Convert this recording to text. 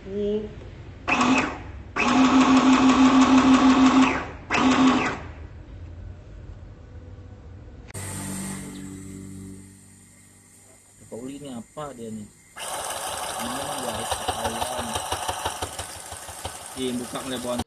Pauli ini apa dia nih? Ini guys, ketahuan. Buka mulai bawaan